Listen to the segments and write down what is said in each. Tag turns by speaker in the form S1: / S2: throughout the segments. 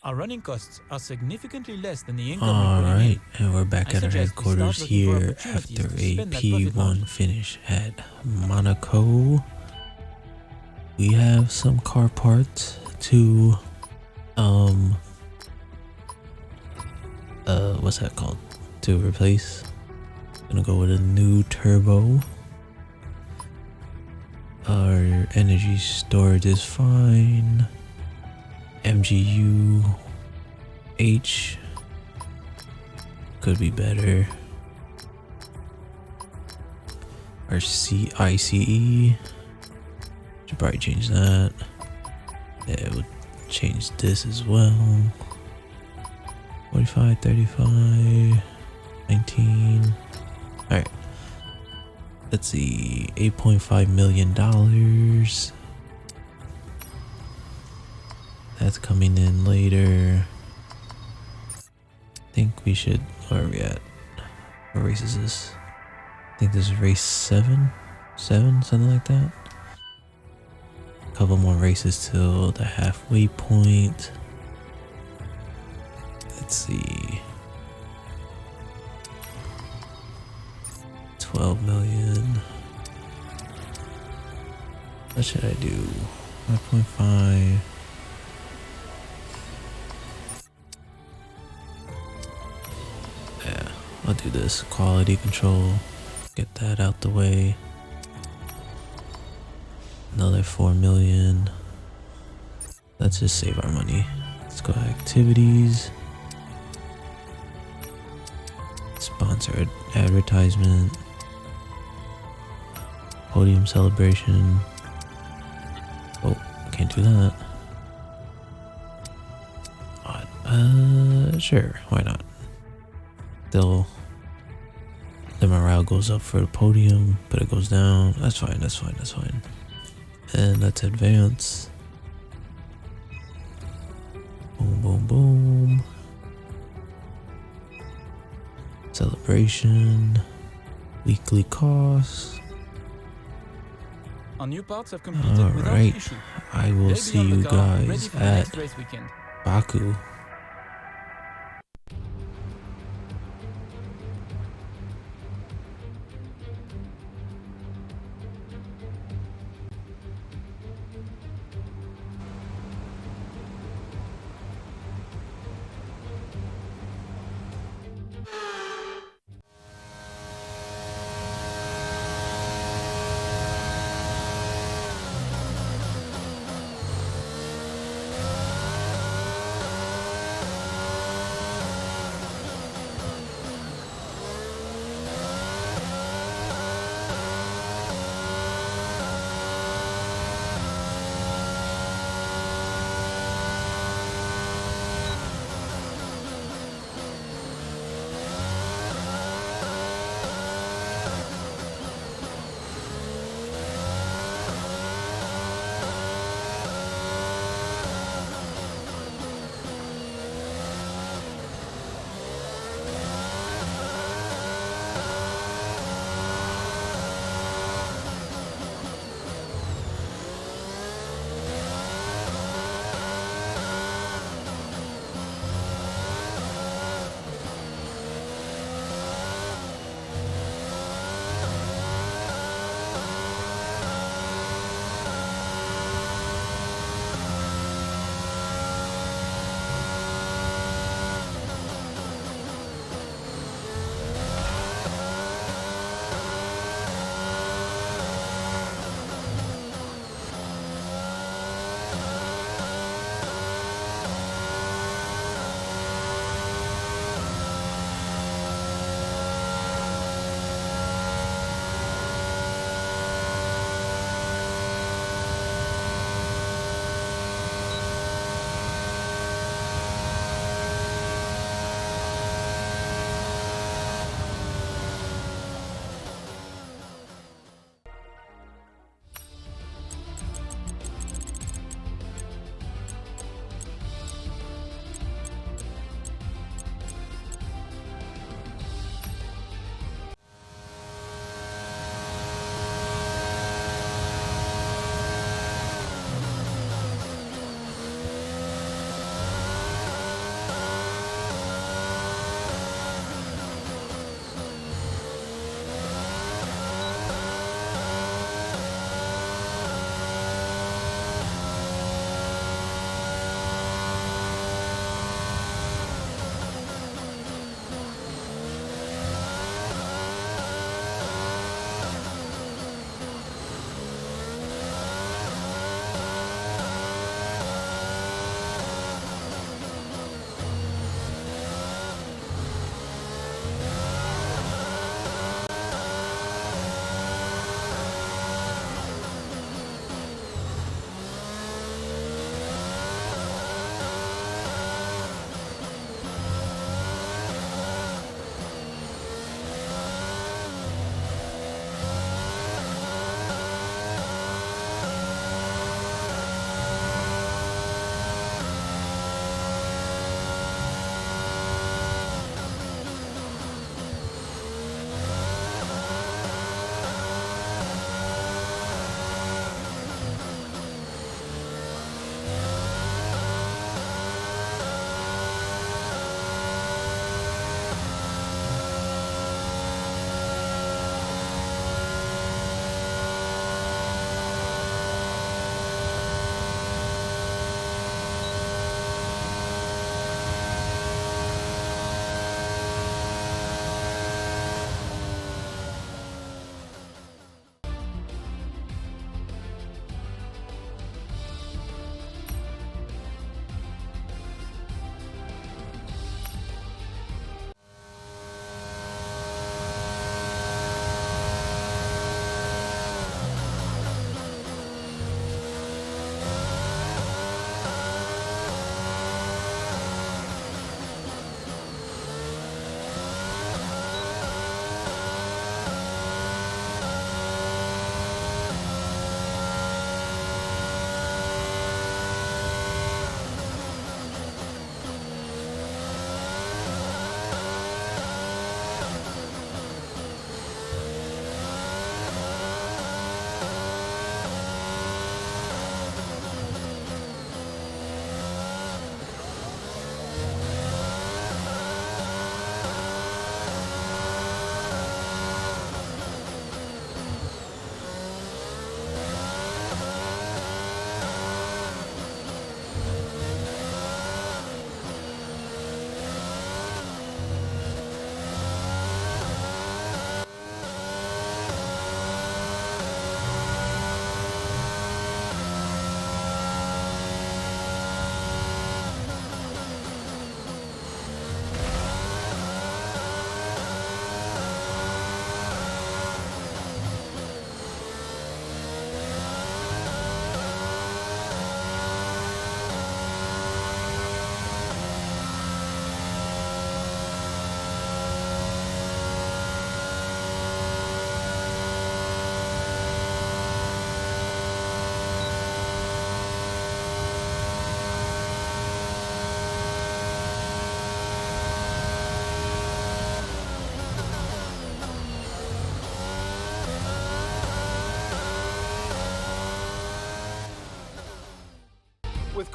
S1: Our running costs are significantly less than the income we put in.
S2: Alright, and we're back
S1: I
S2: at our
S1: suggest we
S2: headquarters
S1: start looking for
S2: here
S1: opportunities
S2: after
S1: to
S2: a
S1: spend that profit
S2: P1
S1: margin.
S2: finish at Monaco. We have some car parts to what's that called? To replace. Gonna go with a new turbo. Our energy storage is fine. MGU H could be better. Our ICE should probably change that. Yeah, it would change this as well. 45, 35, 19. Alright. Let's see. $8.5 million. That's coming in later. I think we should. Where are we at? What race is this? I think this is race 7? 7? Something like that. A couple more races till the halfway point. Let's see. 12 million. What should I do? 5.5. Yeah, I'll do this. Quality control. Get that out the way. Another 4 million. Let's just save our money. Let's go to activities. Sponsored advertisement. Podium celebration. Oh, can't do that. Sure, why not? The morale goes up for the podium, but it goes down. That's fine, that's fine, that's fine. And let's advance. Boom, boom, boom. Celebration. Weekly costs.
S1: Our new parts have completed without issue.
S2: I will see you guys at Baku.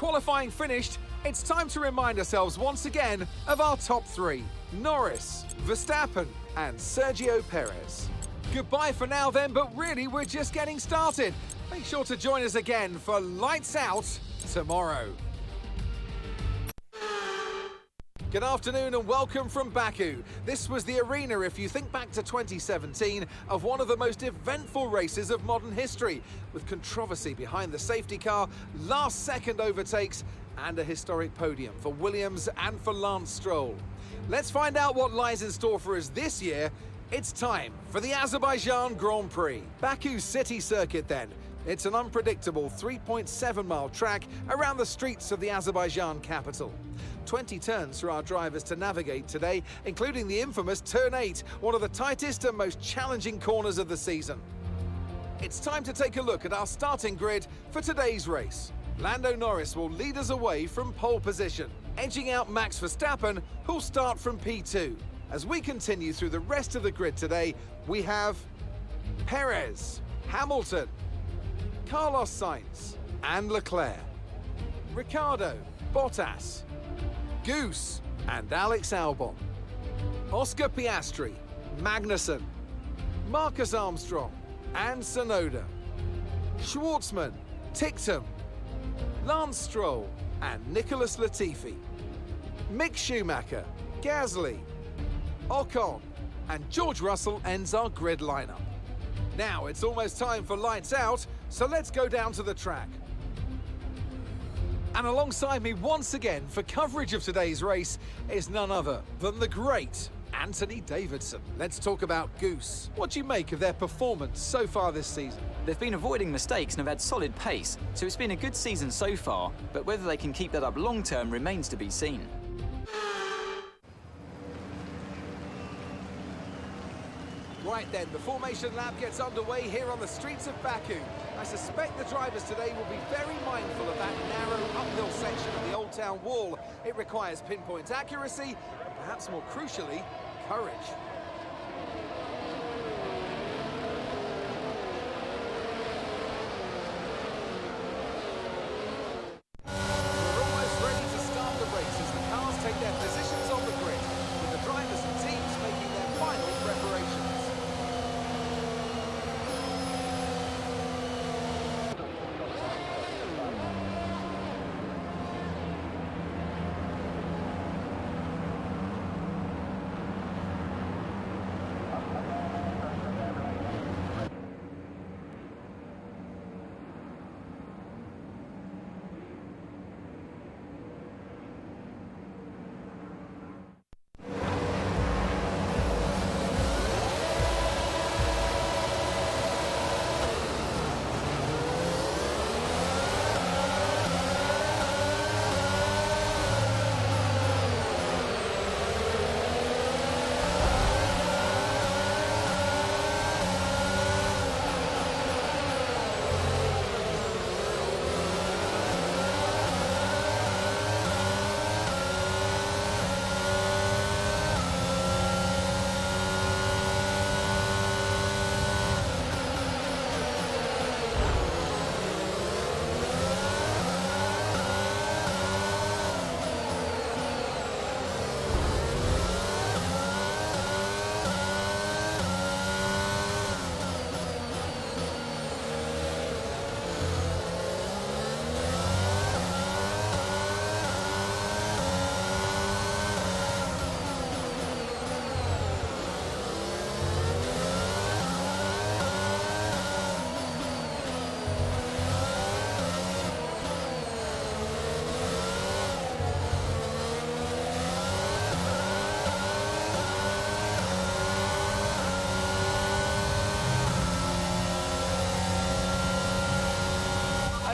S3: qualifying finished, it's time to remind ourselves once again of our top three: Norris, Verstappen, and Sergio Perez. Goodbye for now then, but really we're just getting started. Make sure to join us again for Lights Out tomorrow. Good afternoon and welcome from Baku. This was the arena, if you think back to 2017, of one of the most eventful races of modern history, with controversy behind the safety car, last-second overtakes, and a historic podium for Williams and for Lance Stroll. Let's find out what lies in store for us this year. It's time for the Azerbaijan Grand Prix. Baku City Circuit then. It's an unpredictable 3.7-mile track around the streets of the Azerbaijan capital. 20 turns for our drivers to navigate today, including the infamous Turn 8, one of the tightest and most challenging corners of the season. It's time to take a look at our starting grid for today's race. Lando Norris will lead us away from pole position, edging out Max Verstappen, who'll start from P2. As we continue through the rest of the grid today, we have Perez, Hamilton, Carlos Sainz and Leclerc, Ricciardo, Bottas, Goose and Alex Albon, Oscar Piastri, Magnussen, Marcus Armstrong and Tsunoda, Schwartzman, Ticktum, Lance Stroll and Nicholas Latifi, Mick Schumacher, Gasly, Ocon and George Russell ends our grid lineup. Now it's almost time for Lights Out, so let's go down to the track. And alongside me once again for coverage of today's race is none other than the great Anthony Davidson. Let's talk about Goose. What do you make of their performance so far this season?
S4: They've been avoiding mistakes and have had solid pace, so it's been a good season so far, but whether they can keep that up long term remains to be seen.
S3: Right then, the formation lap gets underway here on the streets of Baku. I suspect the drivers today will be very mindful of that narrow uphill section of the Old Town Wall. It requires pinpoint accuracy, and perhaps more crucially, courage. We're almost ready to start the race as the cars take their positions on the grid, with the drivers and teams making their final preparations.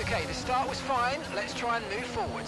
S5: Okay, the start was fine. Let's try and move forward.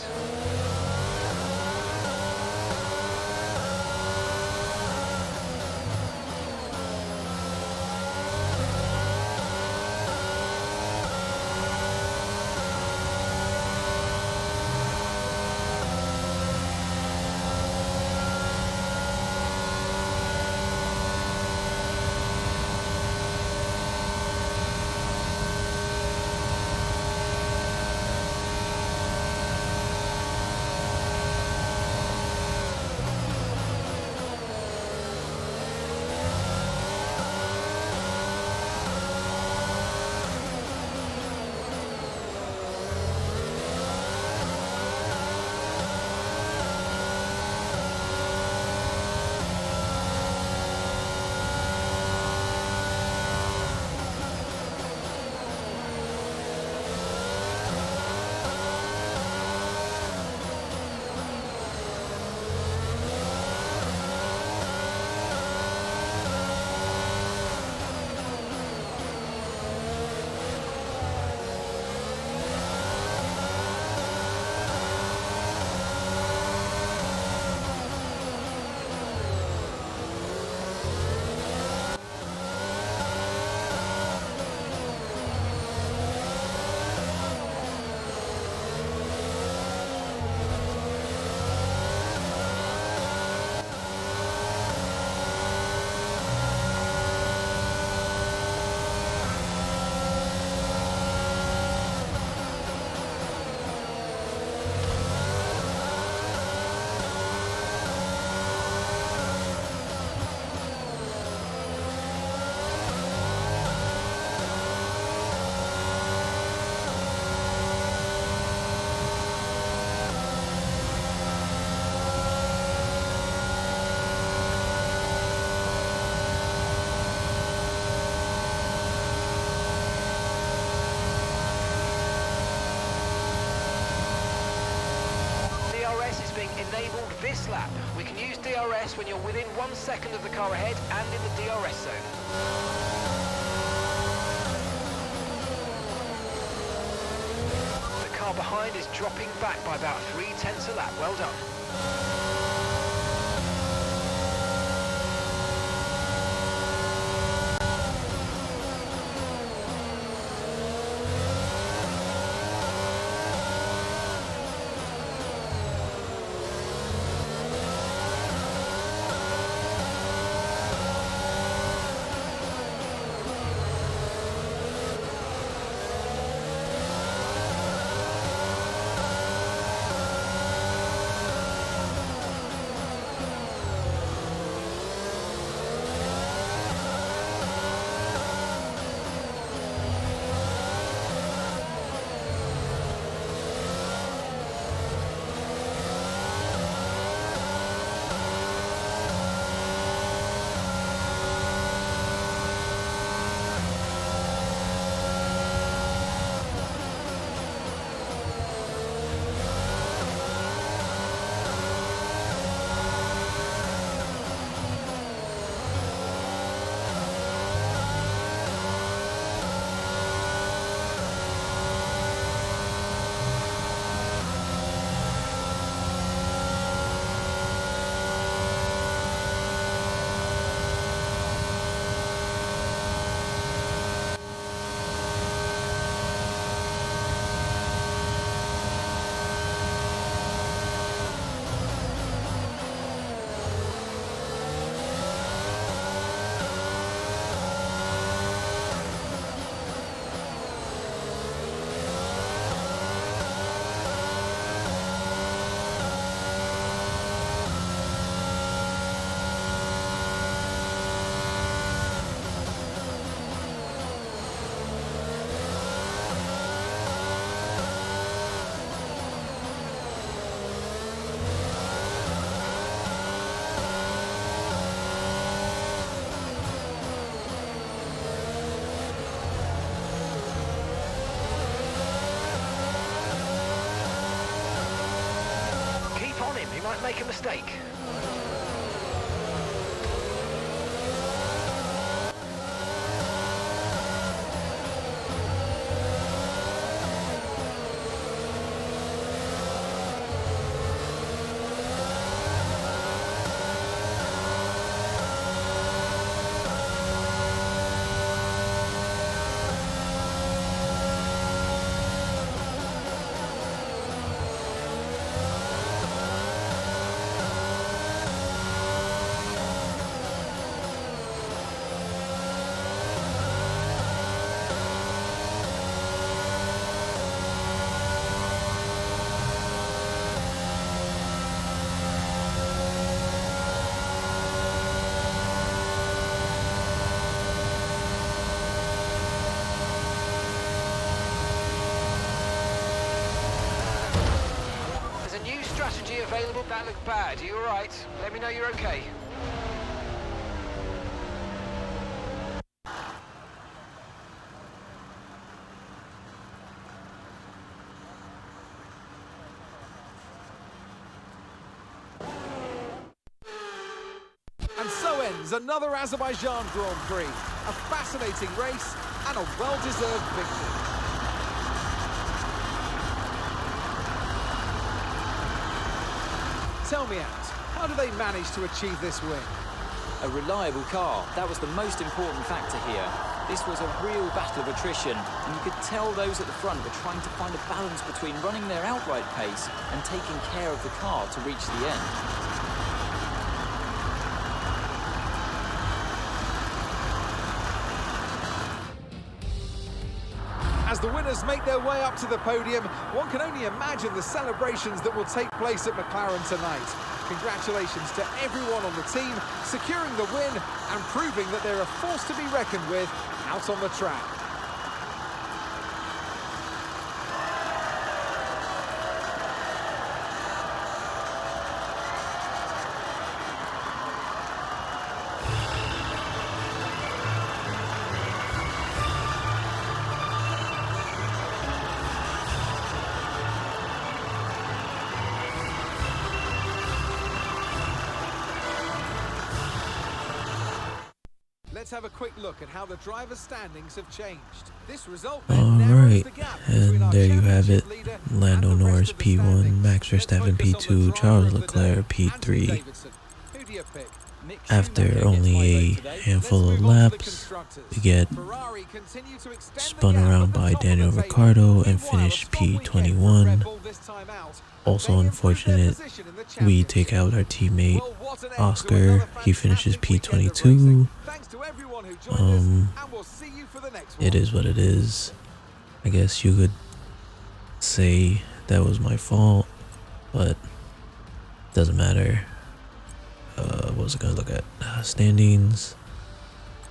S5: DRS is being enabled this lap. We can use DRS when you're within 1 second of the car ahead and in the DRS zone. The car behind is dropping back by about 0.3 a lap. Well done. He might make a mistake. Available, that looked bad. Are you alright? Let me know you're okay.
S3: And so ends another Azerbaijan Grand Prix. A fascinating race and a well-deserved victory. Tell me out, how do they manage to achieve this win?
S4: A reliable car, that was the most important factor here. This was a real battle of attrition, and you could tell those at the front were trying to find a balance between running their outright pace and taking care of the car to reach the end.
S3: As the winners make their way up to the podium, one can only imagine the celebrations that will take place at McLaren tonight. Congratulations to everyone on the team, securing the win and proving that they're a force to be reckoned with out on the track. let's have a quick look at how the drivers' standings have changed. This result
S2: Alright, and there you have it. Lando Norris P1, Max Verstappen P2, Charles Leclerc P3. After only a handful of laps, we get spun around by Daniel Ricciardo and finished P21. Also unfortunate, we take out our teammate Oscar. He finishes P22. It is what it is. I guess you could say that was my fault, but doesn't matter. What was I gonna look at? Standings.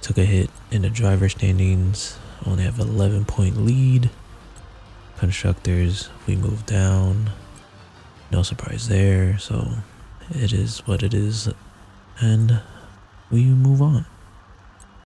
S2: Took a hit in the driver standings. Only have 11-point lead. Constructors, we moved down. No surprise there. So it is what it is, and we move on.